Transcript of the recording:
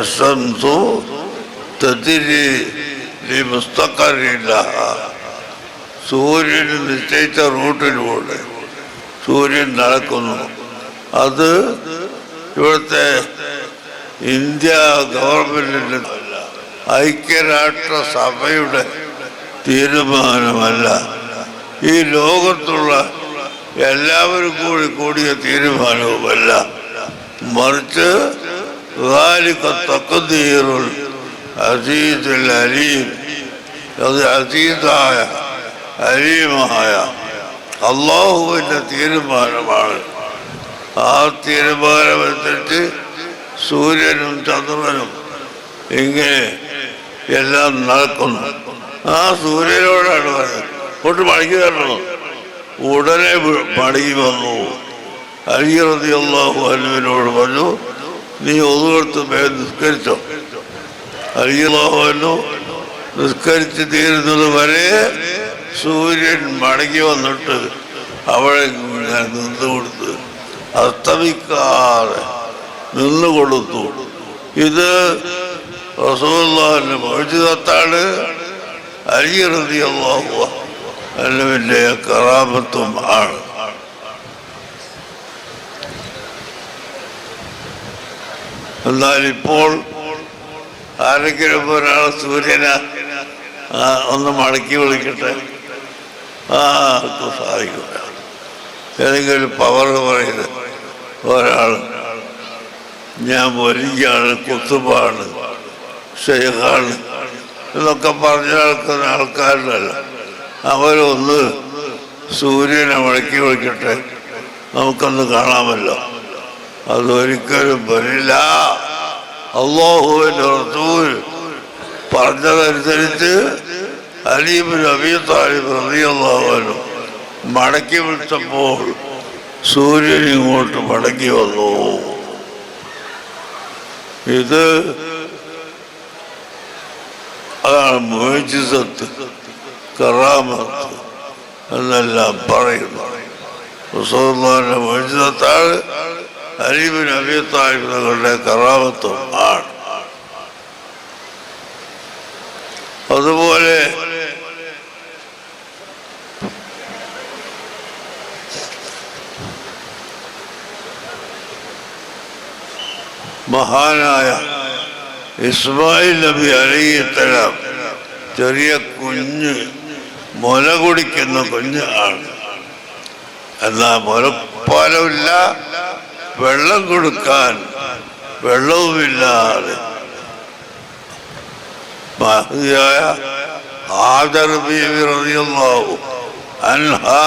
വശംസു തദ്രി ലിമുസ്തഖറിൻ ലഹാ. സൂര്യന് നിശ്ചയിച്ച റൂട്ടിലൂടെ സൂര്യൻ നടക്കുന്നു. അത് ഇവിടുത്തെ ഇന്ത്യ ഗവൺമെൻറ്റിൻ്റെ ഐക്യരാഷ്ട്രസഭയുടെ തീരുമാനമല്ല, ഈ ലോകത്തുള്ള എല്ലാവരും കൂടിയ തീരുമാനവുമല്ല. മറിച്ച് തഖ്ദീറുൽ അസീസുൽ അലീം, അത് അസീസായ അലീമായ അള്ളാഹുവിൻ്റെ തീരുമാനമാണ്. ആ തീരുമാനമനുസരിച്ച് സൂര്യനും ചന്ദ്രനും ഇങ്ങനെ എല്ലാം നടക്കുന്നു. ആ സൂര്യനോടാണ് പറഞ്ഞത് കൊണ്ട് മടങ്ങി വരണം. ഉടനെ മടങ്ങി വന്നു. അലി റളിയല്ലാഹു അൻഹുവിനോട് പറഞ്ഞു, നീ ഒന്നുകൊടുത്ത് നിസ്കരിച്ചോ. അലി റളിയല്ലാഹു അൻഹു നിസ്കരിച്ച് തീരുന്നത് വരെ സൂര്യൻ മടങ്ങി വന്നിട്ട് അവിടെ നിന്ന് കൊടുത്ത് അസ്തമിക്കാതെ നിന്ന് കൊടുത്തു. ഇത് റസൂലുള്ളാഹിന്റെ മുഅ്ജിസത്താണ്. അലി റളിയല്ലാഹു അൻഹുവിന്റെ കറാമത്തും ആണ്. എന്നാൽ ഇപ്പോൾ ആരെങ്കിലും ഒരാൾ സൂര്യനെ ഒന്ന് മടക്കി വിളിക്കട്ടെ, സാധിക്കില്ല. ഏതെങ്കിലും പവർ പറയുന്നത് ഒരാൾ ഞാൻ വലിയാണ്, കുത്തുബാണ്, ഷെയ്ഖാണ് എന്നൊക്കെ പറഞ്ഞ ആൾക്കാരല്ല. അവരൊന്ന് സൂര്യനെ മടക്കി വിളിക്കട്ടെ, നമുക്കൊന്ന് കാണാമല്ലോ. അതൊരിക്കലും വരില്ല. അല്ലാഹുവിൻ്റെ റസൂൽ പറഞ്ഞതനുസരിച്ച് അലി ഇബ്നു അബീ ത്വാലിബ് റളിയല്ലാഹു അൻഹു മടക്കി വിളിച്ചപ്പോൾ സൂര്യൻ ഇങ്ങോട്ട് മടങ്ങി വന്നു. ഇത് അതാണ് മുഅ്ജിസത്ത്, കറാമത്ത് എന്നെല്ലാം പറയുന്നു. റസൂലുള്ളാഹിന്റെ മുഅ്ജിസത്താണ്, അലി ഇബ്നു അബീ ത്വാലിബ് തങ്ങളുടെ കറാമത്തും ആണ്. അതുപോലെ മഹാനായ ഇസ്മായിൽ നബി അലൈഹിസ്സലാം ചെറിയ കുഞ്ഞ് മുല കുടിക്കുന്ന കുഞ്ഞ് ആണ്. എന്നാൽ മുലപ്പാലമില്ല, വെള്ളം കൊടുക്കാൻ വെള്ളവുമില്ലാതെ മഹദിയായ ഹാജർ ബീവി റളിയല്ലാഹു അൻഹാ